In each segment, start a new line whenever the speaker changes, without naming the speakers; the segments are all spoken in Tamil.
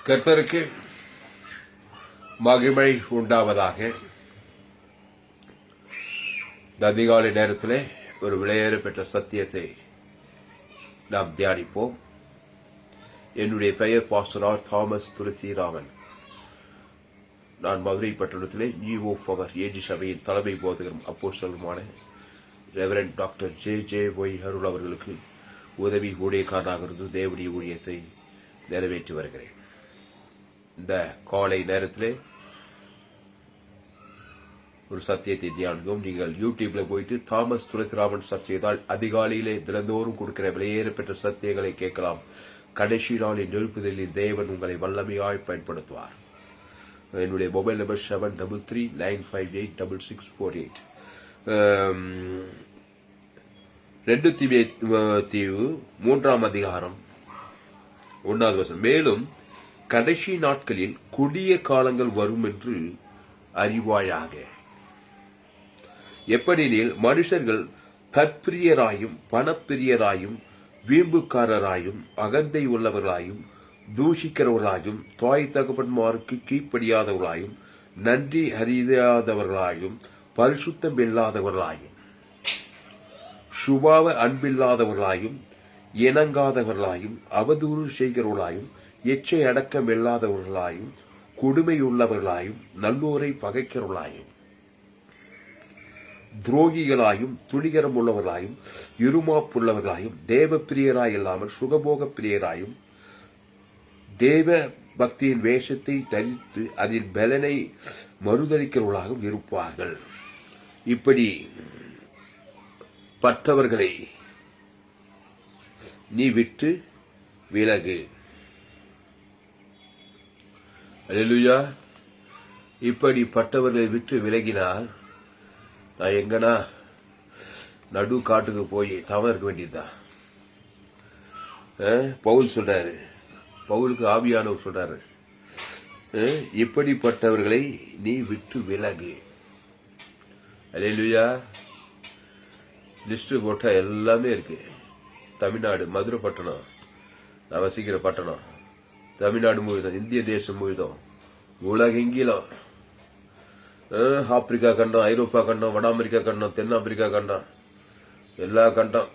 கர்த்தருக்கு மகிமை உண்டாவதாக. இந்த அதிகாலை நேரத்திலே ஒரு விலையேற பெற்ற சத்தியத்தை நாம் தியானிப்போம். என்னுடைய பெயர் பாஸ்டர் ஆர். தாமஸ் துளசிராமன். நான் மதுரை பட்டணத்திலே நியூ பவர் ஏஜி சபையின் தலைமை போதகரும் அப்போஸ்தலருமான ரெவரண்ட் டாக்டர் ஜே.ஒய். அருள் அவர்களுக்கு உதவி ஊழியக்காரராக இருந்து தேவனுடைய ஊழியத்தை நிறைவேற்றி வருகிறேன். இந்த காலை நேரத்திலே ஒரு சத்தியத்தை தியானிக்கும். நீங்கள் யூடியூப்ல போயிட்டு தாமஸ் துளசிராமன் சர்ச் செய்தால் அதிகாலையிலே தினந்தோறும் கொடுக்கிற விலையேற பெற்ற சத்தியங்களை கேட்கலாம். கடைசி நாளின் எழுப்புதலில் தேவன் உங்களை வல்லமையாய் பயன்படுத்துவார். என்னுடைய மொபைல் நம்பர் 7339586648. 2 தீமோத்தேயு 3 அதிகாரம் 1வது வசனம். மேலும் கடைசி நாட்களில் கொடிய காலங்கள் வரும் என்று அறிவாயாக. எப்படினில் மனுஷர்கள் தற்பிரியராயும் பணப்பிரியராயும் வீம்புக்காரராயும் அகந்தை உள்ளவர்களாயும் தூஷிக்கிறவர்களாயும் தாய் தகப்பன்மாருக்கு கீழ்ப்படியாதவர்களாயும் நன்றி அறியாதவர்களாயும் பரிசுத்தம் இல்லாதவர்களாயும் சுபாவ அன்பில்லாதவர்களாயும் இணங்காதவர்களாயும் அவதூறு செய்கிறவர்களாயும் எச்சை அடக்கம் இல்லாதவர்களாயும் கொடுமையுள்ளவர்களாயும் நல்லோரை பகைக்கிறவர்களாயும் துரோகிகளாயும் துணிகரம் உள்ளவர்களாயும் இருமாப்புள்ளவர்களாயும் தேவ பிரியராய் இல்லாமல் சுகபோக பிரியராயும் தேவ பக்தியின் வேஷத்தை தரித்து அதில் பலனை மறுதளிக்கிறவர்களாகவும் இருப்பார்கள். இப்படி பட்டவர்களை நீ விட்டு விலகு. அல்லேலூயா. இப்படிப்பட்டவர்களை விட்டு விலகினால் நான் எங்கனா நடு காட்டுக்கு போய் தவம் இருக்க வேண்டியதுதான். பவுல் சொல்றாரு, பவுலுக்கு ஆவியானவர் சொல்றாரு, இப்படிப்பட்டவர்களை நீ விட்டு விலகு. அல்லேலூயா. லிஸ்ட் போட்டா எல்லாமே இருக்கு. தமிழ்நாடு, மதுரை பட்டணம், நான் வசிக்கிற பட்டணம், தமிழ்நாடு முழுதும், இந்திய தேசம் முழுதும், உலகெங்கிலும், ஆப்பிரிக்கா கண்டம், ஐரோப்பா கண்டம், வட அமெரிக்கா கண்டம், தென் ஆப்பிரிக்கா கண்டம், எல்லா கண்டம்,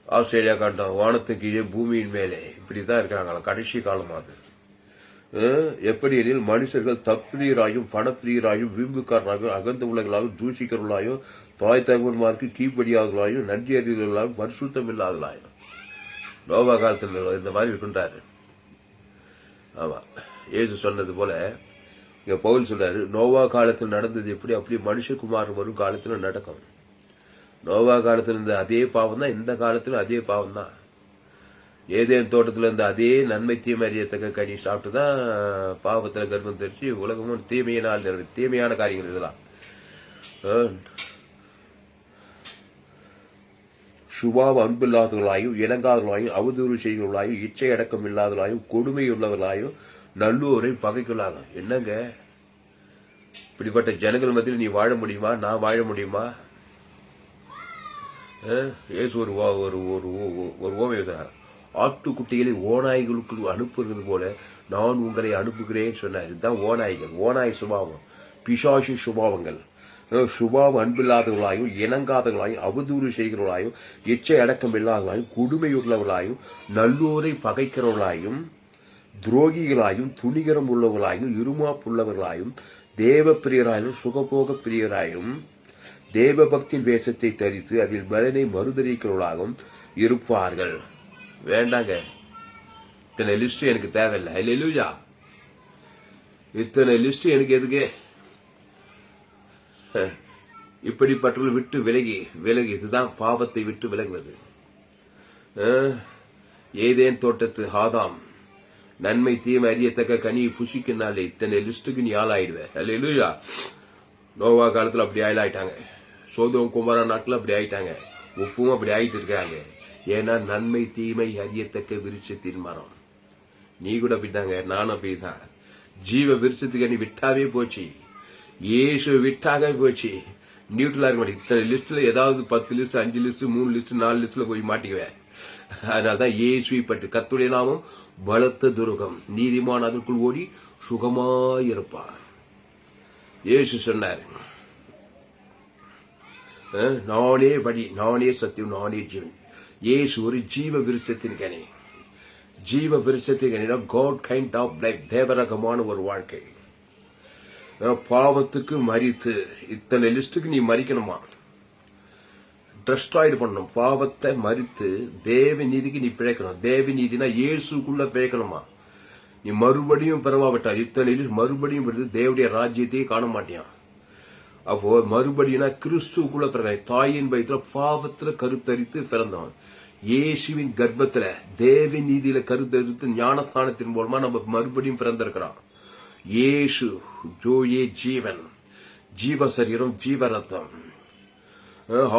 ஆஸ்திரேலியா கண்டம், வானத்துக்கு கீழே பூமியின் மேலே இப்படிதான் இருக்கிறாங்க. கடைசி காலம் அது. எப்படி எனில் மனுஷர்கள் தப்பிரியராயும் பணப்பிரியராயும் வீம்புக்காரராயும் அகந்த உலகளாயும் தூஷிக்கிறவர்களாயும் தாய் தகவன்மாருக்கு கீழ்ப்படியாதவர்களாயும் நன்றி அறிவுகளாயும் பரிசுத்தம் இல்லாதவர்களாயும் நோவா காலத்தில் இந்த மாதிரி இருக்கின்றாரு. ஆமா, இயேசு சொன்னது போல இங்க பவுல் சொல்றாரு, நோவா காலத்தில் நடந்தது எப்படி அப்படி மனுஷகுமார் வரும் காலத்துல நடக்கும். நோவா காலத்துல இருந்த அதே பாவம் தான் இந்த காலத்துல அதே பாவம் தான். ஏதேன் தோட்டத்துல இருந்த அதே நன்மை தீமை அறியத்தக்க கனி சாப்பிட்டுதான் பாவத்துல கர்ப்பம் தெரிச்சு உலகமும் தீமையான காரியங்கள் இதெல்லாம். சுபாவ அன்பில்லாதவர்களாயும் இணங்காதவர்களாயும் அவதூறு செய்கிறவர்களாயும் இச்சை அடக்கம் இல்லாதவர்களாயும் கொடுமை உள்ளவர்களாயும் நல்லோரை பகைக்குள்ளாங்க. என்னங்க இப்படிப்பட்ட ஜனங்கள் மத்தியில் நீ வாழ முடியுமா? நான் வாழ முடியுமா? ஏசு ஒரு ஓமை எழுதுறார். ஆட்டுக்குட்டிகளை ஓநாய்களுக்கு அனுப்புறது போல நான் உங்களை அனுப்புகிறேன் சொன்னார். இதுதான் ஓநாய்கள், ஓநாய் சுபாவம், பிசாசு சுபாவங்கள். சுபாவ அன்பில்லாதவர்களாயும் இணங்காதவர்களாயும் அவதூறு செய்கிறவர்களாயும் எச்சை அடக்கம் இல்லாதவர்களாயும் கொடுமையுள்ளவர்களாயும் நல்லோரை பகைக்கிறவர்களாயும் துரோகிகளாயும் துணிகரம் உள்ளவர்களாயும் இருமாப்புள்ளவர்களாயும் தேவ பிரியராயும் சுகபோக பிரியராயும் தேவ பக்தியின் வேஷத்தை தரித்து அதில் பலனை மறுதளிக்கிறவர்களாகவும் இருப்பார்கள். வேண்டாங்க, இத்தனை லிஸ்ட் எனக்கு தேவையில்லை. அல்லேலூயா. இத்தனை லிஸ்ட் எனக்கு எதுக்கு? இப்படிப்பட்டவர்கள் விட்டு விலகி விலகி, இதுதான் பாவத்தை விட்டு விலகுவது. ஏதேன் தோட்டத்து ஆதாம் நன்மை தீமை அறியத்தக்க கனியை புசிக்கினாலே இத்தனை லிஸ்டுக்கு நீ ஆளாயிடுவேன். அல்லேலூயா. நோவா காலத்துல அப்படி ஆயிட்டாங்க. சோதோம் குமாரா நாட்கள் அப்படி ஆயிட்டாங்க. உப்பும் அப்படி ஆயிட்டு இருக்காங்க. ஏன்னா நன்மை தீமை அறியத்தக்க விருட்சத்தின் மரம். நீ கூட அப்படித்தாங்க, நானும் அப்படிதான். ஜீவ விருட்சத்துக்கு நீ விட்டாவே போச்சு. ஏசு விட்டாக போச்சு. நியூட்ரலா இருக்க மாட்டேன். இத்தனை லிஸ்ட்ல ஏதாவது 10 லிஸ்ட் 5 லிஸ்ட் 3 லிஸ்ட் 4 லிஸ்ட்ல போய் மாட்டிக்குவேன். அதனாலதான் இயேசுவை பற்றி கர்த்தருடைய நாமம் பலத்த துருகம், நீதிமான் அதற்குள் ஓடி சுகமாயிருப்பார். இயேசு சொன்னார், நானே வழி, நானே சத்தியம், நானே ஜீவன். இயேசு ஒரு ஜீவ விருட்சத்தின் கனி. ஜீவ விருட்சத்தின் Kanina God kind of life, தேவரகமான ஒரு வாழ்க்கை. பாவத்துக்கு மரித்து, இத்தனை லிஸ்டுக்கு நீ மறிக்கணுமா, டெஸ்ட்ராய்டு பண்ணணும். பாவத்தை மறித்து தேவ நீதிக்கு நீ பிழைக்கணும். தேவ நீதினா இயேசுக்குள்ள பிழைக்கணுமா. நீ மறுபடியும் பிறவாவிட்டா இத்தனை மறுபடியும் தேவடைய ராஜ்யத்தையே காண மாட்டியான். அப்போ மறுபடியும் கிறிஸ்துக்குள்ள பிறகு தாயின் வயிற்றுல பாவத்துல கருத்தரித்து பிறந்தவன். இயேசுவின் கர்ப்பத்துல தேவ நீதியில கருத்தரித்து ஞானஸ்தானத்தின் மூலமா நம்ம மறுபடியும் பிறந்திருக்கிறான். இயேசு ஜோயே ஜீவன், ஜீவ சரீரம், ஜீவ ரத்தம்.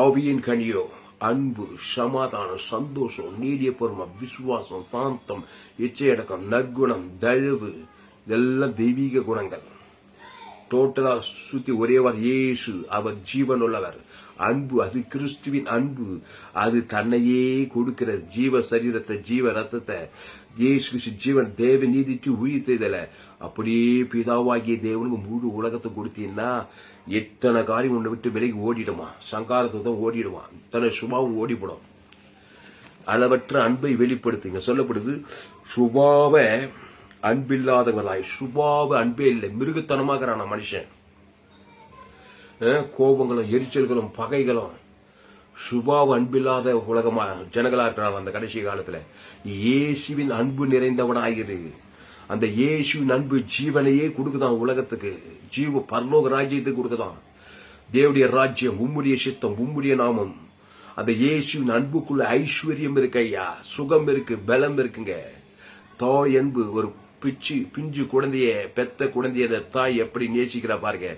ஆவியின் கனியோ அன்பு, சமாதானம், சந்தோஷம், நீடிய பொறுமை, விசுவாசம், சாந்தம், இச்சையடக்கம், நற்குணம், தயவு, இதெல்லாம் தெய்வீக குணங்கள். டோட்டலா சுத்தி ஒரே வார் இயேசு, அவர் ஜீவன் உள்ளவர். அன்பு, அது கிறிஸ்துவின் அன்பு. அது தன்னையே கொடுக்கிற ஜீவ சரீரத்தை, ஜீவ ரத்தத்தை, இயேசு ஜீவன் தேவ நீதிக்கு உயிர்த்ததில்ல. அப்படியே பிதாவாகிய தேவனுக்கு முழு உலகத்தை கொடுத்தீங்கன்னா எத்தனை காரியம் ஒன்றை விட்டு விலகி ஓடிடுமா, சங்காரத்தை தான் ஓடிடுமா, இத்தனை சுபாவம் ஓடிப்படும். அளவற்ற அன்பை வெளிப்படுத்துங்க சொல்லப்படுது. சுபாவ அன்பில்லாதவர்களாய், சுபாவ அன்பே இல்லை, மிருகத்தனமாகறான மனுஷன். கோபங்களும் எரிச்சல்களும் பகைகளும், சுபாவ அன்பில்லாத உலகமா ஜனங்களா இருக்கிறாங்க அந்த கடைசி காலத்துல. இயேசுவின் அன்பு நிறைந்தவனாகிறது. அந்த இயேசுவின் அன்பு ஜீவனையே கொடுக்குதான் உலகத்துக்கு, ஜீவ பரலோக ராஜ்யத்துக்கு கொடுக்குதான். தேவடைய ராஜ்யம், உம்முடைய சித்தம், உம்முடைய நாமம். அந்த இயேசுவின் அன்புக்குள்ள ஐஸ்வர்யம் இருக்கு ஐயா, சுகம் இருக்கு, பலம் இருக்குங்க. தாய் அன்பு, ஒரு பிஞ்சு குழந்தைய, பெத்த குழந்தைய தாய் எப்படி நேசிக்கிறா பாருங்க.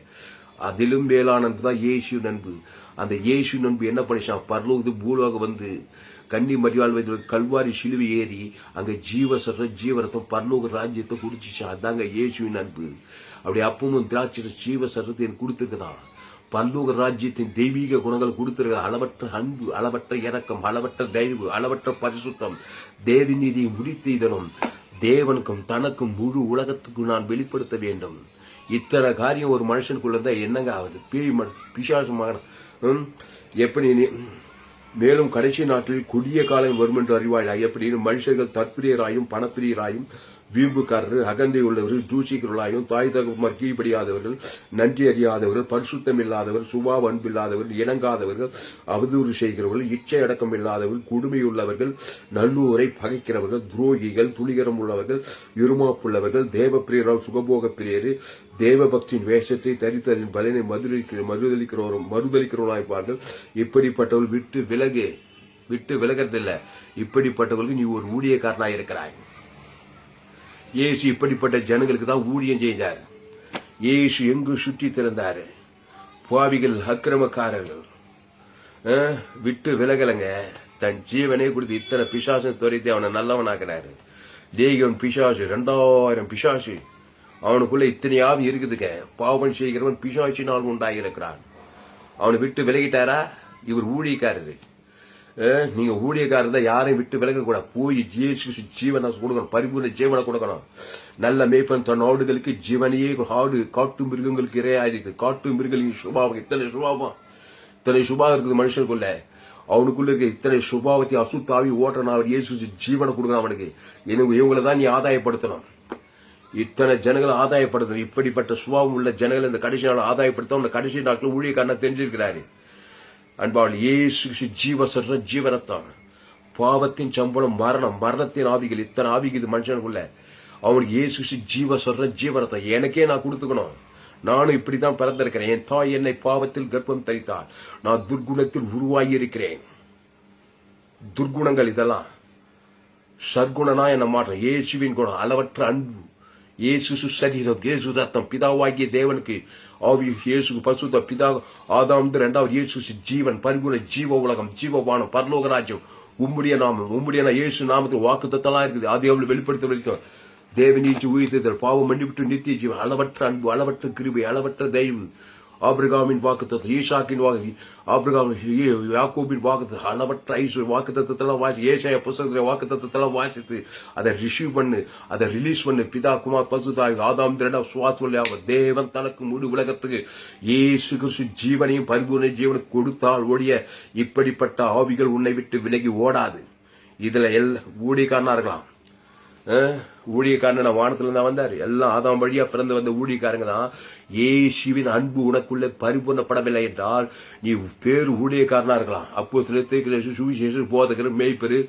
அதிலும் மேலானது தான் இயேசுவின் அன்பு. அந்த இயேசுவின் அன்பு என்ன பண்ணிச்சான், பரலோக பூலோகம் வந்து கன்னி மரியாள் வயது கல்வாரி சிலுவை ஏறி அங்க ஜீவரத்தம் பரலோக ராஜ்யத்தை குடிச்சிச்சான். அதாங்க இயேசுவின் அன்பு. அப்படி அப்பமும் திராட்சை ஜீவ சரத்தை எனக்கு கொடுத்துருக்குதான். பரலோக ராஜ்யத்தின் தெய்வீக குணங்கள் கொடுத்திருக்க. அளவற்ற அன்பு, அளவற்ற இரக்கம், அளவற்ற தயவு, அளவற்ற பரிசுத்தம், தேவ நீதியை முடித்து இதனும் தேவனுக்கும் தனக்கும் முழு உலகத்துக்கும் நான் வெளிப்படுத்த வேண்டும். இத்தனை காரியம் ஒரு மனுஷனுக்குள்ள என்னங்க ஆகுது, பிசாசமாக எப்படி. மேலும் கடைசி நாட்டில் கொடிய காலம் வரும் என்று அறிவாயா. எப்படி மனுஷர்கள் தற்பிரியராயும் பணப்பிரியராயும் வீம்புக்காரர்கள், அகந்தை உள்ளவர்கள், தூசிக்கிறவர்களாயும், தாய் தகவல் கீழ்படியாதவர்கள், நன்றி அறியாதவர்கள், பரிசுத்தம் இல்லாதவர்கள், சுபாவ அன்பில்லாதவர்கள், இணங்காதவர்கள், அவதூறு செய்கிறவர்கள், இச்சை அடக்கம் இல்லாதவர்கள், கொடுமையுள்ளவர்கள், நல்லூரை பகைக்கிறவர்கள், துரோகிகள், துளிகரம் உள்ளவர்கள், இருமாப்புள்ளவர்கள், தேவ பிரியரால் சுகபோக பிரியர், தேவ பக்தியின் வேஷத்தை தரித்தலின் பலனை மறுதளிக்கிறவர்களாய்ப்பார்கள். இப்படிப்பட்டவர்கள் விட்டு விலகிறதில்லை. இப்படிப்பட்டவர்களுக்கு நீ ஒரு ஊழியக்காரனாக இருக்கிறாய். இயேசு இப்படிப்பட்ட ஜனங்களுக்கு தான் ஊழியம் செய்தார். இயேசு எங்கு சுற்றி திறந்தாரு. பாவிகள், அக்கிரமக்காரர்கள் விட்டு விலகலங்க. தன் ஜீவனை கொடுத்து இத்தனை பிசாசம் துரைத்து அவனை நல்லவனாக்குறாரு. தேகம் பிசாசு, 2000 பிசாசு அவனுக்குள்ள இத்தனை ஆவி இருக்குதுங்க. பாவம் செய்கிறவன் பிசாசினால் உண்டாகிருக்கிறான். அவனை விட்டு விலகிட்டாரா? இவர் ஊழியக்காரரு. நீங்க ஊழியக்காரர் தான் யாரையும் விட்டு விலக கூட. போய் ஜீவனை கொடுக்கணும், பரிபூர்ண ஜீவனை கொடுக்கணும். நல்ல மேய்ப்பன் தன் ஆடுகளுக்கு ஜீவனையே ஆடு காட்டு மிருகங்களுக்கு இரையா இருக்கு. காட்டு மிருகங்களின் சுபாவம், இத்தனை சுபாவம் இருக்குது மனுஷனுக்குள்ள. அவனுக்குள்ள இருக்க இத்தனை சுபாவத்தை அசுத்தாவி ஓட்டணும். அவர் இயேசு ஜீவனை கொடுக்கணும் அவனுக்கு. இவங்களை தான் நீ ஆதாயப்படுத்தணும். இத்தனை ஜனங்களை ஆதாயப்படுத்தணும். இப்படிப்பட்ட சுபாவம் உள்ள ஜனங்களை இந்த கடைசி நாள் ஆதாயப்படுத்த அந்த கடைசி நாட்கள் ஊழியக்காரனா தெரிஞ்சிருக்கிறாரு. அன்பாள், இயேசு ஜீவரத்தான். பாவத்தின் சம்பளம் மரணம், மரணத்தின் ஆவிகள், இத்தனை ஆவிகள் இது மனுஷனுக்குள்ள. அவனுக்கு இயேசு ஜீவரத்தான் எனக்கே நான் கொடுத்துக்கணும். நானும் இப்படித்தான் பிறந்திருக்கிறேன். என் தாய் என்னை பாவத்தில் கர்ப்பம் தரித்தாள். நான் துர்குணத்தில் உருவாகி இருக்கிறேன். துர்குணங்கள் இதெல்லாம் சர்க்குணனா என்ன மாற்றம். இயேசுவின் குணம், அளவற்ற அன்பு, இயேசு சரீரம், இயேசு ரத்தம், பிதாவாகிய தேவனுக்கு ஆவி, இயேசு பசுத்த பிதா ஆதாம், 2வது இயேசு ஜீவன், பரிபூர்ண ஜீவ உலகம், ஜீவவானம், பரலோக ராஜ்யம், உம்முடைய நாமம், உம்முடைய இயேசு நாமத்துக்கு வாக்குத்தத்தெல்லாம் இருக்குது. அது எவ்வளவு வெளிப்படுத்த வரைக்கும் தேவ நீச்சி உயிர்த்தல், பாவம் மன்னிவிட்டு நித்திய ஜீவன், அளவற்ற அன்பு, அளவற்ற கிருபை, அளவற்ற தயவு, ஆபிரகாமின் வாக்குத்தத்தம், ஈசாக்கின் வாக்கு, ஆபிரகாம் யாக்கோபின் வாக்குத்தத்தம், அளவற்ற ஐஸ்வர்ய வாக்குத்தத்தெல்லாம் வாசி, ஏசாயா புத்தகத்துல வாக்குத்தத்தெல்லாம் வாசித்து அதை ரிசீவ் பண்ணு, அதை ரிலீஸ் பண்ணு. பிதா குமார் பசுதாய் ஆதாம் சுவாசம் தேவன் தனக்கு முழு உலகத்துக்கு இயேசு கிறிஸ்து ஜீவனையும் பரிபூர்ண ஜீவனை கொடுத்தால் ஒழிய இப்படிப்பட்ட ஆவிகள் உன்னை விட்டு விலகி ஓடாது. இதுல ஊழியக்காரனா இருக்கலாம், ஊழியக்காரன் வானத்துல இருந்தா வந்தாரு, எல்லாம் ஆதாம் வழியா பிறந்து வந்த ஊழியக்காரங்க தான். இயேசுவின் அன்பு உனக்குள்ள பரிபூர்ணப்படவில்லை என்றால் நீ பேரு ஊழியக்காரனா இருக்கலாம், அப்போஸ்தலர், சுவிசேஷர், போதகர், மேய்ப்பரு,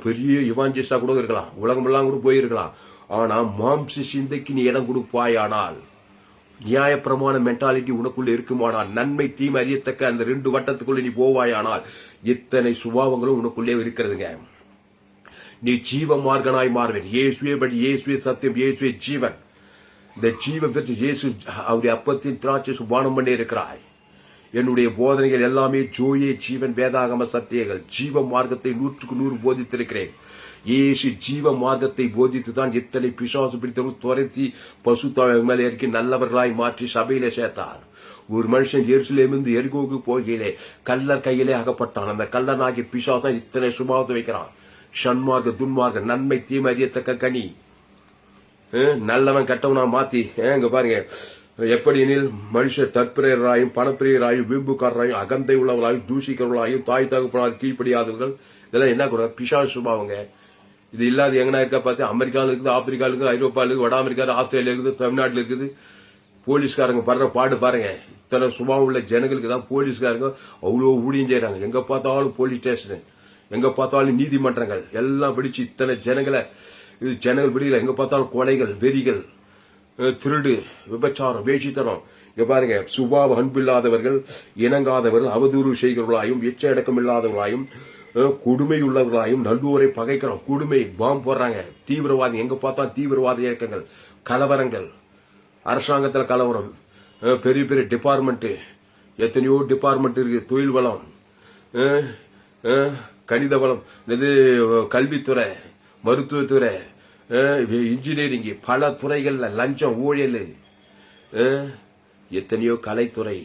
பெரிய இவாஞ்சலிஸ்டா கூட இருக்கலாம், உலகமெல்லாம் கூட போயிருக்கலாம். ஆனா மாம்ச சிந்தைக்கு நீ இடம் கொடுப்பாயானால், நியாயப்பிரமாண மென்டாலிட்டி உனக்குள்ள இருக்குமானால், நன்மை தீமை அறியத்தக்க அந்த 2 வட்டத்துக்குள்ள நீ போவாயானால் இத்தனை சுபாவங்களும் உனக்குள்ளே இருக்கிறதுங்க. நீ ஜீவ மார்க்கனாய் மாறுவேன். இயேசுவே படி, இயேசுவே சத்தியம், இயேசுவே ஜீவன். இந்த ஜீவன் பெற்று இயேசு அவருடைய அப்பத்தின் திராட்சை சுபானம் பண்ணி இருக்கிறாய். என்னுடைய போதனைகள் எல்லாமே ஜோயே ஜீவன் வேதாகம சத்தியங்கள். ஜீவ மார்க்கத்தை 100க்கு 100 போதித்திருக்கிறேன். இயேசு ஜீவ மார்க்கத்தை போதித்து தான் இத்தனை பிசாசு பிடித்தவர்கள் துரத்தி பசுத்தாய் மேலே இறக்கி நல்லவர்களாய் மாற்றி சபையில சேர்த்தார். ஒரு மனுஷன் எருசலேமிலிருந்து எரிகோவுக்கு போகையிலே கல்லர் கையிலே அகப்பட்டான். அந்த கல்லனாகிய பிசாசு இத்தனை சுபாவத்தை வைக்கிறான். சன்மார்க்க துன்மார்க்க, நன்மை தீமை அறியத்தக்க கனி, நல்லவன் கெட்டவனா மாத்தி. இங்க பாருங்க, எப்படி எனில் மனுஷர் தற்பிரியராயும் பணப்பிரியராயும் வீம்புக்காரராயும் அகந்தை உள்ளவர்களாயும் தூஷிக்கிறவர்களாயும் தாய் தகப்பனார் கீழ்ப்படியாதவர்கள், இதெல்லாம் என்ன கூட பிசாசு சுபாவங்க. இது இல்லாத எங்கன்னா இருக்கா பார்த்து, அமெரிக்காவில் இருக்குது, ஆப்பிரிக்காவில் இருக்குது, ஐரோப்பாவில் இருக்குது, வட அமெரிக்கா, ஆஸ்திரேலியா இருக்குது, தமிழ்நாட்டில் இருக்குது. போலீஸ்காரங்க படுற பாடு பாருங்க. இத்தனை சுபாவம் உள்ள ஜனங்களுக்கு தான் போலீஸ்காரங்க அவ்வளோ ஊழியம் செய்யறாங்க. எங்க பார்த்தாலும் போலீஸ் ஸ்டேஷன், எங்க பார்த்தாலும் நீதிமன்றங்கள் எல்லாம் பிடிச்சு இத்தனை ஜனங்களை, இது ஜனங்கள் பிடிக்கல. எங்க பார்த்தாலும் கொலைகள், வெறிகள், திருடு, விபச்சாரம், வேஷித்தனம். இங்க பாருங்க, சுபாவ அன்பில்லாதவர்கள், இணங்காதவர்கள், அவதூறு செய்கிறவர்களாயும், எச்ச அடக்கம் இல்லாதவர்களாயும், கொடுமை உள்ளவர்களாயும், நல்லூரை பகைக்கிறோம். கொடுமை பாம்பு போடுறாங்க. தீவிரவாதி, எங்க பார்த்தாலும் தீவிரவாத இயக்கங்கள், கலவரங்கள், அரசாங்கத்தில் கலவரம், பெரிய பெரிய டிபார்ட்மெண்ட், எத்தனையோ டிபார்ட்மெண்ட் இருக்கு. தொழில் வளம், கணித வளம், இது கல்வித்துறை, மருத்துவத்துறை, இன்ஜினியரிங், பல துறைகள்ல லஞ்சம், ஊழல், எத்தனையோ கலைத்துறை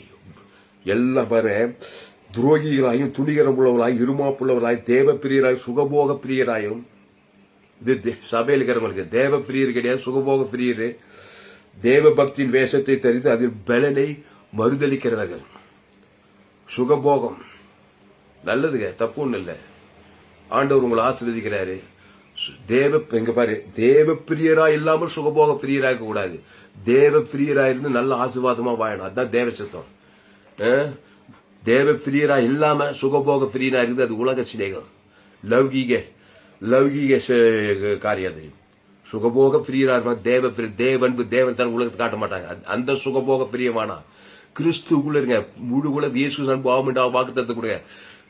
எல்லாம் பாரு. துரோகிகளாயும் துணிகரம் உள்ளவர்களாயும் இருமாப்புள்ளவர்களாயும் தேவ பிரியராயும் சுகபோக பிரியராயும், இது சபையில் இருக்கிறவங்களுக்கு தேவ பிரியர் கிடையாது, சுகபோக பிரியர். தேவ பக்தியின் வேஷத்தை தெரிந்து அதில் பலனை மறுதளிக்கிறவர்கள். சுகபோகம் நல்லதுங்க, தப்பு ஒண்ணு இல்ல. ஆண்டவர் உங்களை ஆசீர்வதிக்கிறாரு. எங்க பாரு, தேவ பிரியரா இல்லாமல் சுகபோக பிரியரா இருக்க கூடாது. தேவ பிரியரா இருந்து நல்ல ஆசீர்வாதமா வாழணும். அதுதான் தேவ சித்தம். தேவ பிரியரா இல்லாம சுகபோக பிரியரா இருக்குது, அது உலக சிநேகம், லௌகீக காரியம். அது சுகபோக பிரியரா இருப்பாங்க. தேவன்பு தேவன் தான் உலகத்தை காட்ட மாட்டாங்க. அந்த சுகபோக பிரியமானா கிறிஸ்துக்குள்ள இருங்க. முழு உலக இயேசு அன்பு ஆமெண்டா வாக்குத்தத்தம் கொடுங்க.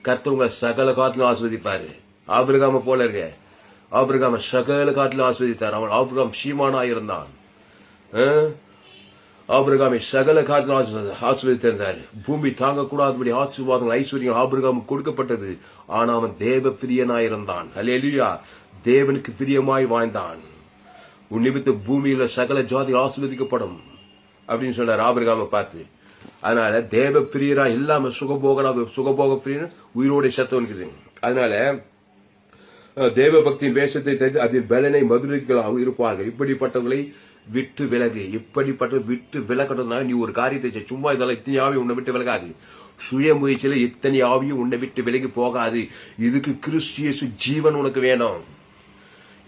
கர்த்தர் உங்களை சகல காட்டிலும் ஆஸ்வதிப்பாரு. ஆபிரகாம போல இருங்க. ஆபிரகாம சகல காட்டிலும் ஆஸ்வதித்தார். அவன் ஆபிரகாம் சீமானா இருந்தான். ஆபிரகாமை சகல காட்டிலும் ஆஸ்வதித்திருந்தார். பூமி தாங்கக்கூடாதபடி ஆசீர்வாதங்கள் ஐஸ்வர்யம் ஆபிரகாமுக்கு கொடுக்கப்பட்டது. ஆனா அவன் தேவ பிரியனாயிருந்தான். அல்லேலூயா. தேவனுக்கு பிரியமாய் வாழ்ந்தான். உன் நிமித்த பூமியில சகல ஜாதி ஆசீர்வதிக்கப்படும் அப்படின்னு சொன்னார் ஆபிரகாமை பார்த்து. அதனால தேவ பிரியரா இல்லாம சுகபோக பிரியன் உயிரோட சத்தவனுக்குது. அதனால தேவ பக்தியின் வேஷத்தை தெரிந்து அதில் பலனை மதுரைகளாக இருப்பார்கள். இப்படிப்பட்டவர்களை விட்டு விலகு. இப்படிப்பட்ட விட்டு விலகணும்னா நீ ஒரு காரியத்தை சும்மா இதெல்லாம் இத்தனை ஆவியும் உன்னை விட்டு விலகாது. சுய முயற்சியில இத்தனை ஆவியும் உன்னை விட்டு விலகி போகாது. இதுக்கு கிறிஸ்து ஜீவன் உனக்கு வேணும்.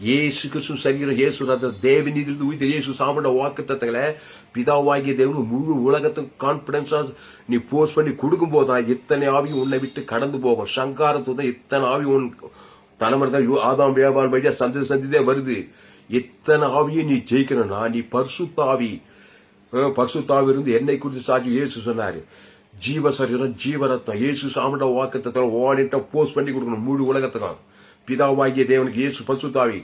இயேசு கிறிஸ்து சரீரம், இயேசு தேவனிலிருந்து உயிர் இயேசு சாப்பிட வாக்குத்தத்தங்களை பிதாவாகிய தேவன் முழு உலகத்துக்கு கான்பிடன்ஸா நீ போஸ்ட் பண்ணி கொடுக்கும் போதுதான் இத்தனை ஆவியும் உன்னை விட்டு கடந்து போகும். சங்காரத்துதான் இத்தனை ஆவி உன் தலைமுறை ஆதாம் வியாபாரம் வழியா சந்ததியே வருது. இத்தனை ஆவியும் நீ ஜெயிக்கணும்னா நீ பரிசுத்தாவி இருந்து என்னை குறித்து சாட்சி இயேசு சொன்னாரு. ஜீவ சரீரம் ஜீவரத்தம் இயேசு சாமிட வாக்குத்தத்தங்களை ஓடிட்ட போஸ்ட் பண்ணி கொடுக்கணும் முழு உலகத்துக்கும். பிதாவாகிய தேவனுக்கு இயேசு பரிசுத்தாவி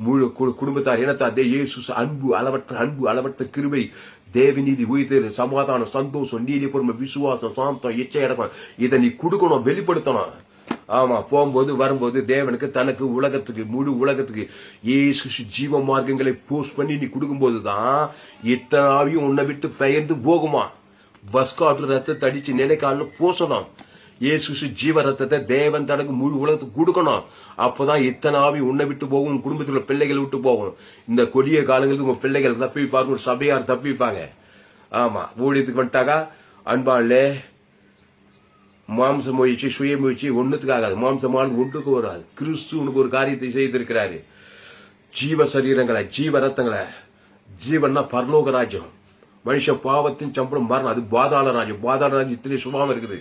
முழு குடும்பத்தார் இனத்தார் இயேசு அன்பு அளவற்ற கிருபை தேவநீதி உயிர் சமாதானம் சந்தோஷம் நீதி பொறுமை விசுவாசம் சாந்தம் இச்சை அடக்கம் இதை நீ கொடுக்கணும், வெளிப்படுத்தணும். ஆமா, போகும்போது வரும்போது தேவனுக்கு தனக்கு உலகத்துக்கு முழு உலகத்துக்கு இயேசு ஜீவ மார்க்கங்களை போஸ்ட் பண்ணி நீ கொடுக்கும் போதுதான் இத்தனை ஆவியும் உன்னை விட்டு பெயர்ந்து போகுமா. பஸ்காட்டு ரத்தத்தை அடிச்சு நினைக்கால பூசணும். இயேசு ஜீவ ரத்தத்தை தேவன் தனக்கு முழு உலகத்துக்கு கொடுக்கணும். அப்பதான் இத்தனை ஆவி உன்னை விட்டு போகும், உன் குடும்பத்தில் உள்ள பிள்ளைகளை விட்டு போகும். இந்த கொடிய காலங்களுக்கு உங்க பிள்ளைகள் தப்பிப்பாங்க, ஒரு சபையார் தப்பிப்பாங்க. ஆமா, ஊழியத்துக்கு வந்துட்டாக்கா அன்பாலே மாம்ச முயற்சி சுய முயற்சி ஒண்ணுத்துக்கு ஆகாது. மாம்சமான ஒன்றுக்கு வராது. கிறிஸ்து உனக்கு ஒரு காரியத்தை செய்திருக்கிறாரு. ஜீவ சரீரங்களை, ஜீவ ரத்தங்களை. ஜீவன்னா பரலோக ராஜ்யம். மனுஷன் பாவத்தின் சம்பளம் மரணம், அது பாதாள ராஜ்யம். பாதாள ராஜ்யம் இத்தனை சுபாவம் இருக்குது.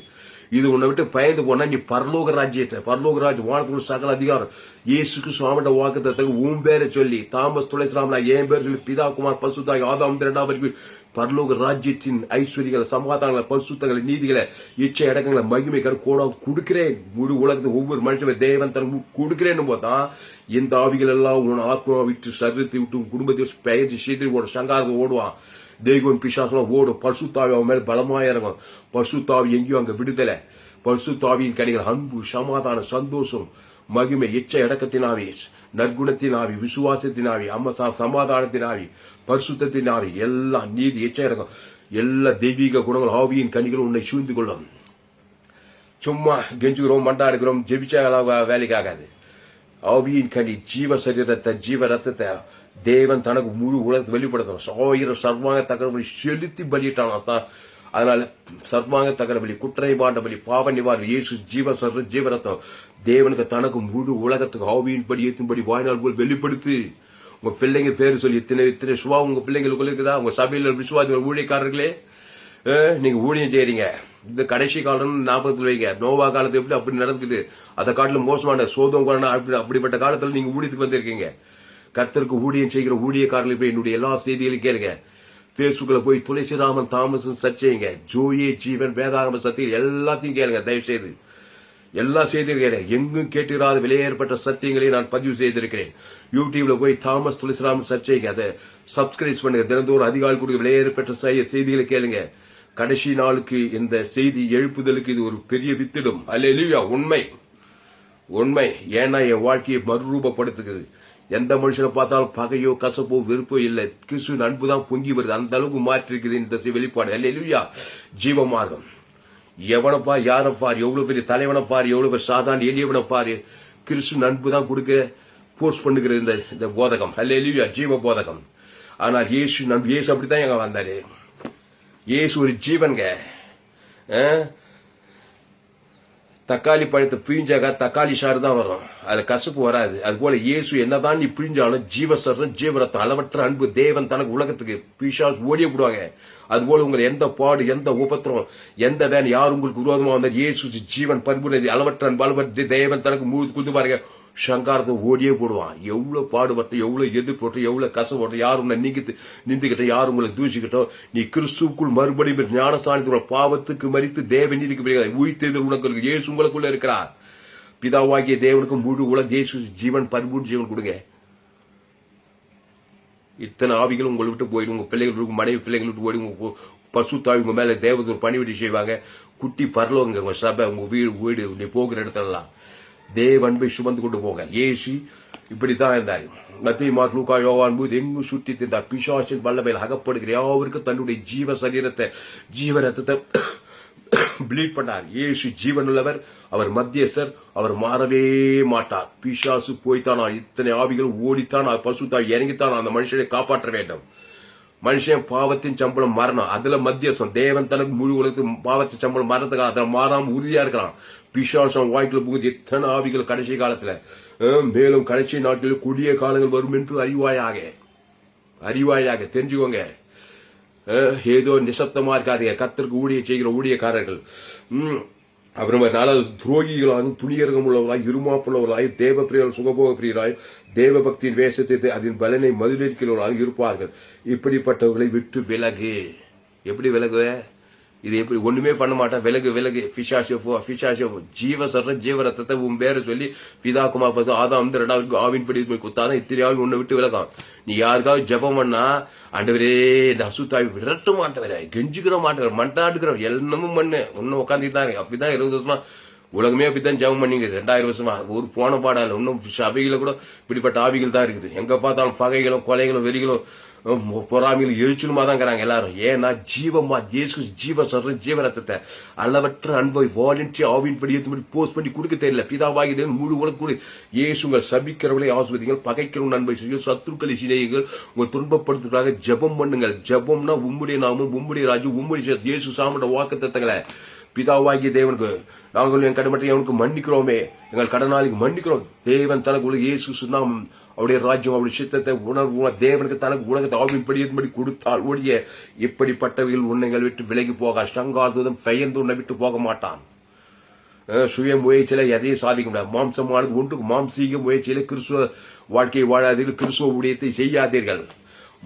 இது உன்னை விட்டு பயந்து போனா நீ பரலோக ராஜ்யத்தை, பரலோக ராஜ்யம் வானத்துக்குள்ள சகல அதிகாரம் இயேசுக்கு சுவாமியோட வாக்குத்தத்தம் உன் பேரை சொல்லி தாமஸ் துளைசிராமலா என் பேர் சொல்லி பிதா குமார் பசுத்தாய் ஆதாம் இரண்டாம் வரைக்கும் பரலோக ராஜ்யத்தின் ஐஸ்வர்யங்களை, சமாதானங்களை, பரிசுத்தங்களை, நீதிகளை, இச்சை அடக்கங்களை, மகிமைகளை கூட கொடுக்கிறேன். முழு உலகத்துக்கு ஒவ்வொரு மனுஷன் தேவன் தன் கொடுக்கிறேன்னு போதான் இந்த ஆவிகள் எல்லாம் உன் ஆத்மாவை விட்டு சரீரத்தை விட்டு உன் குடும்பத்தை பயிற்சி செய்து ஓட சங்காரத்தை ஓடுவான். தெய்வம் பிசாசெல்லாம் ஓடும். பரிசுத்தாவி அவன் மேல பலமாய இறங்கும். பரிசுத்தாவி எங்கேயும் அங்க விடுதலை. பரிசுத்தாவியின் கனிகள் அன்பு, சமாதானம், சந்தோஷம், மகிமை, இச்சை அடக்கத்தின் ஆவி, நற்குணத்தின் ஆவி, விசுவாசத்தின் ஆவி, சமாதானத்தின் ஆவி, பரிசுத்தின் ஆவி, எல்லாம் நீதி, இச்சை அடக்கம், எல்லா தெய்வீக குணங்கள் ஆவியின் கனிகள் உன்னை சூழ்ந்து கொள்ளும். சும்மா கெஞ்சுகிறோம், மண்டாடுகிறோம், ஜெபிச்சா வேலைக்கு ஆகாது. ஆவியின் கனி ஜீவ சரீரத்தை, ஜீவ ரத்தத்தை தேவன் தனக்கு முழு உலகத்தை வெளிப்படுத்தணும். 1000 சர்வாங்க தகர பலி செலுத்தி பலியிட்டான். அதனால சர்வாங்க தகர பலி, குற்றை பலி, பாவ நிவாரணம், இயேசு ஜீவ சரீரம், ஜீவ ரத்தம் தேவனுக்கு தனக்கு முழு உலகத்துக்கு ஆவியின் படி ஏற்றும்படி வாழ்நாள் போல் வெளிப்படுத்து. உங்க பிள்ளைங்க பேரு சொல்லி இத்தனை சுபாவம் உங்க பிள்ளைங்களுக்கு இருக்குதா? உங்க சபையில் விசுவாசிகள் ஊழியக்காரர்களே, நீங்க ஊழியம் செய்யறீங்க. இந்த கடைசி காலம் ஞாபகத்தில் வைங்க. நோவா காலத்து எப்படி அப்படி நடக்குது, அதை காட்டிலும் மோசமான சோதம் அப்படிப்பட்ட காலத்துல நீங்க ஊழியத்துக்கு வந்திருக்கீங்க. கர்த்தருக்கு ஊழியம் செய்கிற ஊழியக்காரர்கள் என்னுடைய எல்லா செய்திகளையும் கேளுங்க. பேஸ்புக்ல போய் துளசிராமன் தாமஸ் சர்ச் செய்யுங்க. ஜோயே ஜீவன் வேதாகம சத்தியம் எல்லாத்தையும் கேளுங்க. தயவு செய்து எல்லா செய்தியும் கேளுங்க. எங்கும் கேட்டிராத விலையேற்பட்ட சத்தியங்களை நான் பதிவு செய்திருக்கிறேன். யூடியூப்ல போய் தாமஸ் துளசிராமன் சர்ச் செய்யுங்க. அதை சப்ஸ்கிரைப் பண்ணுங்க. தினந்தோறும் அதிகாலை கொடுக்க விலையேற்பட்ட செய்திகளை கேளுங்க. கடைசி நாளுக்கு இந்த செய்தி எழுப்புதலுக்கு இது ஒரு பெரிய வித்திடும். அல்லேலூயா. உண்மை உண்மை. ஏன்னா என் வாழ்க்கையை மறுரூபப்படுத்துகிறது. எந்த மனுஷனை பார்த்தாலும் பகையோ கசப்போ வெறுப்போ இல்லை. கிறிஸ்துவின் அன்புதான் பொங்கி வருது. அந்த அளவுக்கு மாற்றி இருக்குது இந்த வெளிப்பாடு. அல்லேலூயா. ஜீவ மார்க்கம். எவனப்பா, யாரப்பார், எவ்வளவு பெரிய தலைவனப்பார், எவ்வளவு பெரிய சாதாரண எளியவனப்பாரு, கிறிஸ்துவின் அன்புதான் கொடுக்க போர்ஸ் பண்ணுகிறது இந்த போதகம். அல்லேலூயா. ஜீவ போதகம். ஆனால் இயேசு அப்படித்தான் எங்க வந்தாரு. இயேசு ஒரு ஜீவன்க. தக்காளி பழத்தை பிழிஞ்சாக்கா தக்காளி சாறு தான் வரும், அதுல கசப்பு வராது. அது போல இயேசு என்னதான் நீ பிழிஞ்சாலும் ஜீவசரம், ஜீவரத்தம், அளவற்ற அன்பு தேவன் தனக்கு உலகத்துக்கு பிசாஸ் ஓடிய போடுவாங்க. அதுபோல உங்களை எந்த பாடு, எந்த உபத்திரம், எந்த வேன் யார் உங்களுக்கு விரோதமா வந்தால் இயேசு ஜீவன் பண்புனது அளவற்ற அன்பு, அளவற்ற தேவன் தனக்கு முழு குந்து பாருங்க சங்காரத்தை ஓடியே போடுவான். எவ்வளவு பாடுபட்டு, எவ்வளவு எதிர்ப்பு, எவ்வளவு கசப்பட்டு, யார் உன்னை நிந்திக்கிட்ட, யார் உங்களை தூசிக்கிட்டோம், நீ கிறிஸ்துக்குள் மறுபடியும் ஞானஸ்தானத்துக்குள்ள பாவத்துக்கு மறித்து தேவ நீதிக்கு உயிர்த்தெழுதல் உனக்கு இருக்கு. இயேசு உங்களுக்குள்ள இருக்கிறார். பிதாவாகிய தேவனுக்கு முழு உலக இயேசு ஜீவன் பரிபூர்ண ஜீவன் கொடுங்க. இத்தனை ஆவிகள் உங்களை விட்டு போயிடும். உங்க பிள்ளைகள் இருக்கும், மனைவி பிள்ளைகள் விட்டு போயிடும். உங்க பசுத்தாவி உங்க மேல தேவதூர் பணிவிடை செய்வாங்க. குட்டி பரலோங்க உங்க சபை, உங்க வீடு நீ போகிற இடத்துலலாம் தேவ அன்பை சுமந்து கொண்டு போங்க. இயேசு இப்படித்தான் இருந்தார். மத்தேயு, மார்க்கு, லூக்கா, யோவான் போது எங்கும் சுற்றி திரிந்தார். பிசாசின் வல்லமையில் அகப்படுகிற யாவருக்கும் தன்னுடைய ஜீவ சரீரத்தை, ஜீவ ரத்தத்தை பிளீட் பண்ணார். இயேசு ஜீவனுள்ளவர், அவர் மத்தியஸ்தர், அவர் மாறவே மாட்டார். பிசாசு போய்த்தானா, இத்தனை ஆவிகள் ஓடித்தான், பசுத்தாய் இறங்கித்தான் அந்த மனுஷனை காப்பாற்ற வேண்டும். மனுஷன் பாவத்தின் சம்பளம் மரணம், அதுல மத்தியஸ்தம். தேவன் தனக்கு முழு உலகத்துக்கு பாவத்தின் சம்பளம் மரணத்துக்காக அதுல மாறாம உறுதியா இருக்கலாம். பிசாசம் வாய்க்குள்ள புகுந்து எத்தனை ஆவிகள் கடைசி காலத்துல, மேலும் கடைசி நாட்களில் கொடிய காலங்கள் வரும் என்று அறிவாயாக தெரிஞ்சுக்கோங்க. ஏதோ நிசப்தமா இருக்காதீங்க. கர்த்தருக்கு ஊழியம் செய்கிற ஊழியக்காரர்கள் அப்புறமா நாலாவது துரோகிகளாகவும், துணியரகம் உள்ளவர்களாய், இருமாப்புள்ளவர்களாய், தேவ பிரியர், சுகபோக பிரியராய், தேவ பக்தியின் வேஷத்தை அதன் பலனை மதிலிருக்கிறவர்களாக இருப்பார்கள். இப்படிப்பட்டவர்களை விட்டு விலகு. எப்படி விலகுவ? இது எப்படி? ஒண்ணுமே பண்ண மாட்டான். விலகு. பிசாசு ஜீவ சர்ற ஜீவ ரத்தத்தை உன் பேரை சொல்லி பிதா குமார் பசு ஆதாம் 2 ஆவின்படி குத்தாதான் இத்தனை ஆவி உன்னை விட்டு விலகும். நீ யாருக்காவது ஜபம் பண்ணா, ஆண்டவரே இந்த அசுத்தாவி விரட்ட மாட்டவரே, கெஞ்சுக்கிற மாட்டவர், மண்டாடுக்கிறவர், எல்லாமும் பண்ணு, ஒன்னும் உட்காந்துட்டு தான். அப்படிதான் 20 வருஷமா உலகமே அப்படித்தான் ஜெபம் பண்ணிங்க 2000 வருஷமா ஒரு போன பாடால இன்னும் சபைகளை கூட இப்படிப்பட்ட ஆவிகள் தான் இருக்குது. எங்க பார்த்தாலும் பகைகளும் கொலைகளும் வெறிகளும் பொறாமைகளும் எழுச்சலுமா தான் இருக்கிறாங்க எல்லாரும். ஏன்னா ஜீவமா இயேசு ஜீவ சொல்ற ஜீவ ரத்தத்தை அளவற்ற அன்பை வாலண்டரி ஆவின் படி போஸ்ட் பண்ணி கொடுக்க தெரியல. பிதாவாகி தேவன் முழு உலக கூட இயேசுங்கள் சபிக்கிறவர்களை ஆஸ்வதிங்கள், பகைக்கிறவன் அன்பை செய்யும், சத்துருக்களை சிநேகிகள், உங்கள் துன்பப்படுத்துவதாக ஜெபம் பண்ணுங்கள். ஜெபம்னா உம்முடைய நாமும் உம்முடைய ராஜ்யம் உம்முடைய இயேசு சாமட வாக்குத்தத்தங்களை பிதாவாகிய தேவனுக்கு நாங்கள் என் கடமற்ற அவனுக்கு மன்னிக்கிறோமே, எங்கள் கடனாளிக்கு மன்னிக்கிறோம். தேவன் தனக்கு இயேசு நாம் அவருடைய ராஜ்யம் அவருடைய சித்தத்தை உணர்வு தேவனுக்கு தனக்கு உலகத்தை ஆவின்படி கொடுத்தால் ஒழிய இப்படிப்பட்டவர்கள் உன்னைகள் விட்டு விலகி போக சங்கார்த்தம் பெயர்ந்து உன்னை விட்டு போக மாட்டான். சுய முயற்சியில எதையும் சாதிக்க முடியாது. மாம்சமானது ஒன்றுக்கு மாம்சீக முயற்சியில கிறிஸ்துவ வாழ்க்கையை வாழாதீர்கள், கிறிஸ்துவ ஊழியத்தை செய்யாதீர்கள்.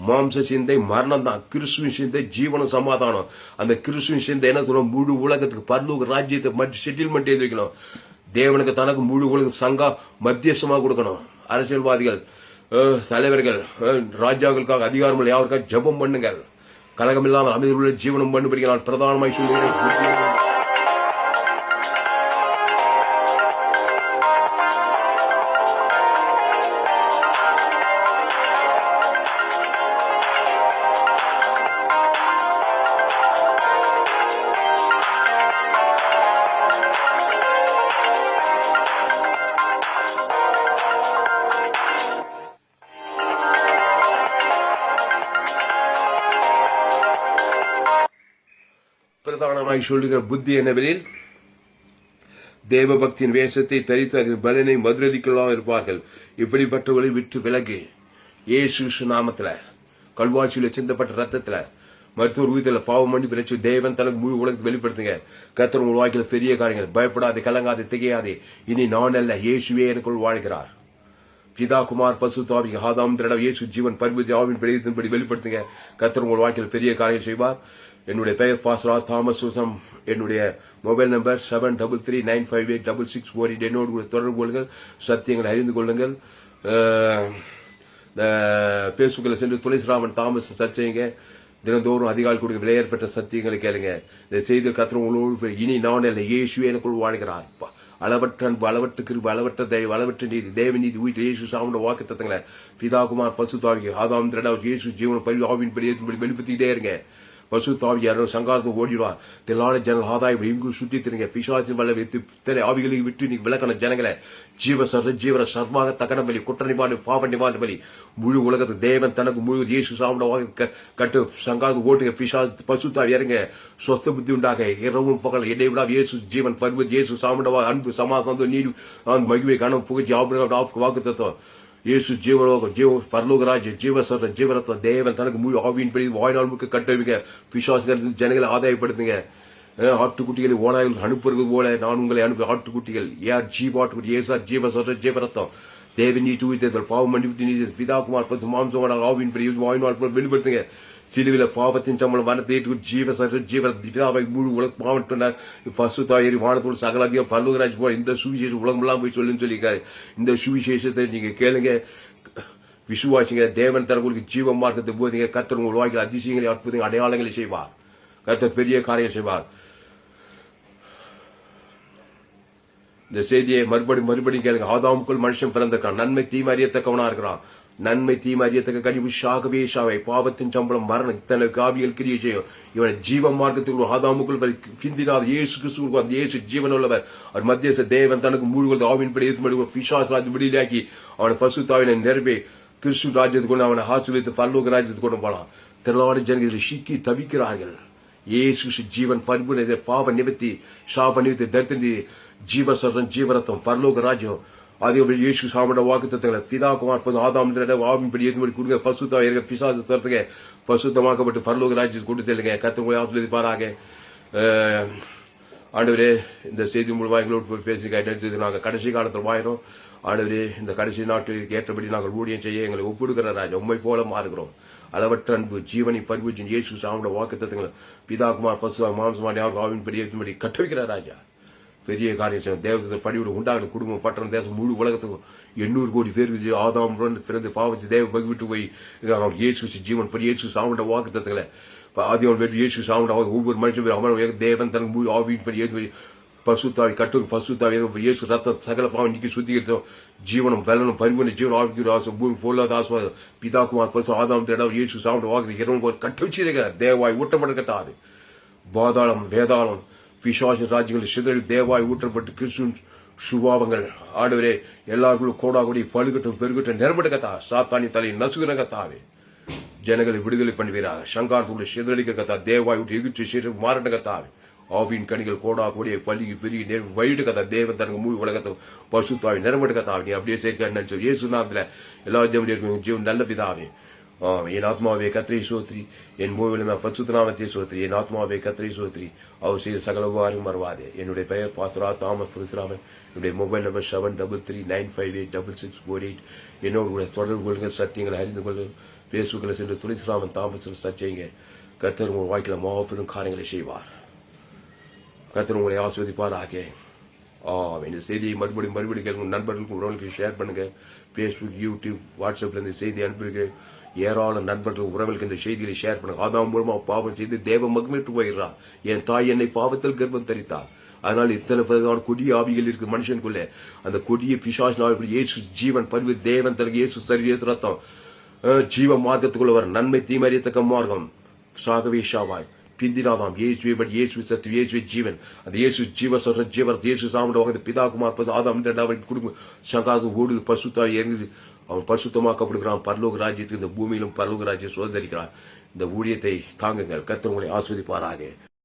மாம்ச சிந்தை மரணம் தான், கிறிஸ்துவின் சிந்தை ஜீவனம் சமாதானம். அந்த கிறிஸ்துவின் சிந்தை என்ன சொல்றோம், முழு உலகத்துக்கு பரலோக ராஜ்யத்தை மட்டும் செட்டில்மெண்ட் எழுதி வைக்கணும். தேவனுக்கு தனக்கு முழு உலக சங்கா மத்தியஸ்தமாக கொடுக்கணும். அரசியல்வாதிகள் தலைவர்கள் ராஜாக்களுக்காக அதிகாரங்கள் யாருக்காக ஜெபம் பண்ணுங்கள். கலகமில்லாமல் அமைதியுள்ள ஜீவனம் பண்ணுபடி நான் பிரதானமாய் சொல்லுகிறேன். பிரதானமாய் சொல்லுகிற புத்தி என்னவெனில் தேவபக்தியின் வேஷத்தை தரித்து அதன் பலனை மதுரதிக்கலாம் இருப்பார்கள். இப்படிப்பட்டவர்களை விட்டு விலகு. இயேசு நாமத்துல கல்வாசியில சிந்தப்பட்ட ரத்தத்துல மருத்துவர் ஊதியில பாவம் பண்ணி பிரச்சனை தேவன் தனக்கு முழு உலகத்தை வெளிப்படுத்துங்க. கர்த்தர் உங்கள் வாழ்க்கையில் பெரிய காரியங்கள், பயப்படாதே, கலங்காதே, திகையாதே. இனி நான் அல்ல, இயேசுவே எனக்குள் வாழ்கிறார். பிதா குமார் பசுத்த ஆவி ஆதாம் திரட இயேசு ஜீவன் பரிபூர்த்தி ஆவின் பிரயோகத்தின்படி வெளிப்படுத்துங்க. கர்த்தர் உங்கள் வாழ்க்கையில் பெரிய காரியம் செய்வார். என்னுடைய பெயர் பாஸ்டர் தாமஸ் சூசம். என்னுடைய மொபைல் நம்பர் 7339586648. என்னோடு தொடர்பு கொள்ளுங்கள், சத்தியங்களை அறிந்து கொள்ளுங்கள். பேஸ்புக்கில் சென்று துளசிராமன் தாமஸ் சர்ச் செய்யுங்க. தினந்தோறும் அதிகாலை கொடுக்க விலையேற்பட்ட சத்தியங்களை கேளுங்க. இந்த செய்தி கர்த்தர் உங்களோடு இனி நான் அல்ல, இயேசுவே எனக்குள் வாழ்கிறார். அளவற்ற அன்பு, அளவற்ற கிருபை, அளவற்ற தயவு, அளவற்ற நீதி, தேவ நீதி உயிர் இயேசு சாமட வாக்கு தத்தங்களை பிதா குமார் பசுத்தாவி ஆதாம் திரட இயேசு ஜீவன பரி ஆவின் படி வெளிப்படுத்திக்கிட்டே இருங்க. பசுத்தாவி யாரோ சங்காரத்தை ஓடிடுவார். தில்லான ஜனல் ஆதாயம் இங்கு சுற்றி திருங்க. பிசாசின் வல்ல வைத்து ஆவிகளை விட்டு நீ விளக்கணும் ஜனங்களை. ஜீவர சர்வாக தகன பலி, குற்ற நிவாரண, பாவ நிவாரண பலி. முழு உலகத்துக்கு தேவன் தனக்கு முழு இயேசு சாமட கட்டு சங்காரத்தை ஓட்டுங்க. பசுத்தாவி இறங்க, சொத்த புத்தி உண்டாக இரவும் பகல் என்னை விடா இயேசு ஜீவன் பருவ இயேசு சாமடவா அன்பு சமாதானம் நீடி மகிழ்வை கணம் புகழ்ச்சி வாக்கு தத்துவம் இயேசு ஜீவலோகம் ஜீவ பரலோகராஜ் ஜீவசர ஜீவரத்வம் தேவன் தனக்கு முழு ஆவியின் படி வாழ்நாள் முழுக்க கட்டவிங்க. பிசாசுகள் ஜனங்களை ஆதாயப்படுத்துங்க. ஆட்டுக்குட்டிகளை ஓனாய்கள் அனுப்புறது போல நான் உங்களை அனுப்ப ஆட்டுக்குட்டிகள் யார் ஜீவாட்டுக்குட்டி ஏசா ஜீவசர ஜீவரத்வம் தேவன் நீட்டு உயிர்த்தல் பாவம் மன்னிப்பு நீதி பிதாகுமார் பத்து மாம்சமான ஆவியின் படி வாழ்நாள் வெளிப்படுத்துங்க. சிலுவில பாவத்தின் சம்பளம் மரணத்தை ஜீவரை முழு உலக மாவட்ட பசுத்தாயரி வானத்தோடு சகலாதியம் பரலோகராஜ் போல இந்த சுவிசேஷம் உலகம் எல்லாம் போய் சொல்லுன்னு சொல்லியிருக்காரு. இந்த சுவிசேஷத்தை நீங்க கேளுங்க, விசுவாசிங்க. தேவன் தனக்கு ஜீவ மார்க்கத்தை போதீங்க. கர்த்தர் உங்கள் வாழ்க்கையில் அதிசயங்களை அற்புதங்கள் அடையாளங்களை செய்வார். கர்த்தர் பெரிய காரியம் செய்வார். இந்த செய்தியை மறுபடியும் கேளுங்க. ஆதாமுக்குள் மனுஷன் பிறந்திருக்கான், நன்மை தீமை அறியத்தக்கவனா இருக்கிறான். நன்மை தீமை அறியத்தக்க கனிவு ஷாகவே ஷாவை பாவத்தின் சம்பளம் மரணம் இத்தனை காவியல் கிரியை செய்யும். இவனை ஜீவ மார்க்கத்தில் ஆதாமுக்குள் பிந்தினார் இயேசு கிறிஸ்துவுக்கு அந்த இயேசு ஜீவன் உள்ளவர். அவர் மத்திய தேவன் தனக்கு மூழ்கு ஆவின்படி பிசாசு ராஜ்யம் விடுதலையாக்கி அவனை பசுத்தாவினை நிரப்பி கிறிஸ்து ராஜ்யத்துக்கு கொண்டு அவனை ஆசீர்வதித்து பரலோக ராஜ்யத்துக்கு கொண்டு போனான். திரளான ஜனங்கள் சிக்கி தவிக்கிறார்கள். இயேசு ஜீவன் பரிபூர்ண பாவ நிவர்த்தி சாப நிவர்த்தி தரித்திரி ஜீவசரம் ஜீவரத்தம் பரலோக ராஜ்யம் அதே இயேசு சாமட வாக்கு தத்தங்களை பிதா குமார் ஆதாம் ஆவின்படி ஏற்றும்படி கொடுங்க. பசுத்தா இருக்க பிசாசு தரத்துங்க பசுத்தமாக்கப்பட்டு பரலோக ராஜ்யத்துக்கு கொண்டு செல்லுங்க. கர்த்தர் ஆசீர்வதிப்பாராக. ஆண்டவரே, இந்த செய்தி மூலமா எங்களோடு பேசி கைது நாங்கள் கடைசி காலத்தில் வாயிரும். ஆண்டவரே, இந்த கடைசி நாட்களில் ஏற்றபடி நாங்கள் ஊழியம் செய்ய எங்களை ஒப்புடுகிற ராஜா உண்மை போல மாறுகிறோம். அளவற்ற அன்பு ஜீவனை பரிபூஜின் இயேசு சாமட வாக்கு தத்தங்களை பிதா குமார் பசு மாம்சமான யாருக்கு ஆவின்படி ஏற்றும்படி கட்டவிக்கிற ராஜா பெரிய காரியம் செய்யும். தேவத்தை படிவிட உண்டாக குடும்பம் பட்டணம் தேசம் முழு உலகத்துக்கும் 800 கோடி பேர் ஆதாம் பிறந்து பாவச்சு தேவ பகிவிட்டு போய் இயேசு ஜீவன் பெரிய இயேசு சாமண்ட வாக்கு தத்துக்களை ஆதி அவன் இயேசு சாமண்ட ஒவ்வொரு மனுஷன் அவன் தேவன் தனக்கு முழு ஆவியின் படி ஏற்று பசுத்தாவி கட்டுக்கு பசுத்தாவி இயேசு ரத்தம் சகல பாவம் நீக்கி சுத்திக்கிறோம் ஜீவனம் பலனும் பரிமண ஜீவனம் ஆவிக்குரிய ஆசம் பூமி பொருளாத ஆசுவாதம் பிதாக்குமார் பசு ஆதாம் தேடம் இயேசு சாப்பிட்டு வாக்குது இரவு போல் கட்டு வச்சிருக்கிறார் தேவாய் ஊட்டப்பட்டிருக்கத்தாது பாதாளம் வேதாளம் பிசாசு ராஜ்யங்கள் சிதறி தேவாய் ஊற்றப்பட்டு கிறிஸ்துவின் சுபாவங்கள் ஆடுவரே எல்லாருக்கும் கோடாகுடி பழுகட்டும் பெருகட்டும் நிரம்படுக்கத்தா சாத்தானி தலையை நசுகிறகத்தாவே ஜனங்களை விடுதலை பண்ணுவீராக சங்காரத்துக்குள்ள சிதறடிக்கத்தா தேவாய் விட்டு எகிச்சு சீர மாறட்டகத்தாவே ஆவியின் கணிகள் கோடா கூடிய பள்ளிக்கு பெரிய வயிடு கதா தேவன் தனக்கு மூவி உலகத்தை பசுத்தாவி நிரம்படுக்கத்தாவே நீ அப்படியே சேர்க்க நினைச்சோம் இயேசுநாதத்துல எல்லா ஜெபம் ஜீவன் நல்ல பிதாவே என் ஆத்மாவே கத்திரை சோத்ரி என் மூவில பசுத்தநாமத்தை சோத்ரி என் ஆத்மாவே கத்திரை சோத்ரி அவர் செய்த சகல உபகாரம் மறவாதே என்னுடைய பெயர் பாஸ்ரா தாமஸ் துளசிராமன் என்னுடைய மொபைல் நம்பர் 7339586648 என்னோடு கூட தொடர்பு கொள்ளுங்கள் சத்தியங்களை அறிந்து கொள்ளுங்கள் பேசுகளை சென்று துளசிராமன் தாமஸ் சர்ச் செய்யுங்க கர்த்தர் உங்கள் வாழ்க்கையில மாபெரும் காரியங்களை செய்வார் கர்த்தர் உங்களை ஆஸ்வதிப்பாராக இந்த செய்தியை மறுபடியும் கேளுங்க நண்பர்களுக்கும் உறவுகளுக்கு ஷேர் பண்ணுங்க பேஸ்புக் யூடியூப் வாட்ஸ்அப்ல இந்த செய்தி அனுப்பிடுங்க ஏராள நண்பர்கள் உறவுகளுக்கு இந்த செய்திகளை ஷேர் பண்ணுங்க ஆதாம் மூலமா பாவம் செய்து தேவ மகிமைட்டு போயிடுறான் என் தாய் என்னை பாவத்தில் கர்ப்பம் தரித்தார் அதனால இத்தனை கொடிய ஆவிகள் இருக்கு மனுஷனுக்குள்ள அந்த கொடிய பிசாசு இயேசு ஜீவன் பரிவு தேவன் தனக்கு இயேசு சரி இயேசு ரத்தம் ஜீவ மார்க்கத்துக்குள்ள வர நன்மை தீமறியத்தக்க மார்க்கம் சாகவே ஷாவாய் பிந்தினாதாம் இயேசுவை படி இயேசு சத்து இயேசுவை ஜீவன் அந்த இயேசு ஜீவ சொல்ற ஜீவர் இயேசு சாமிட பிதாகுமார் பசு ஆதாம் குடும்பம் சங்காது ஓடுது பசுத்தா இறங்குது அவன் பசுத்தமாக்கப்படுகிறான் பரலோக ராஜ்யத்துக்கு இந்த பூமியிலும் பரலோக ராஜ்யம் சுதந்திரிக்கிறான் இந்த ஊழியத்தை தாங்குங்கள் கர்த்தர் உங்களை ஆஸ்வதிப்பாராக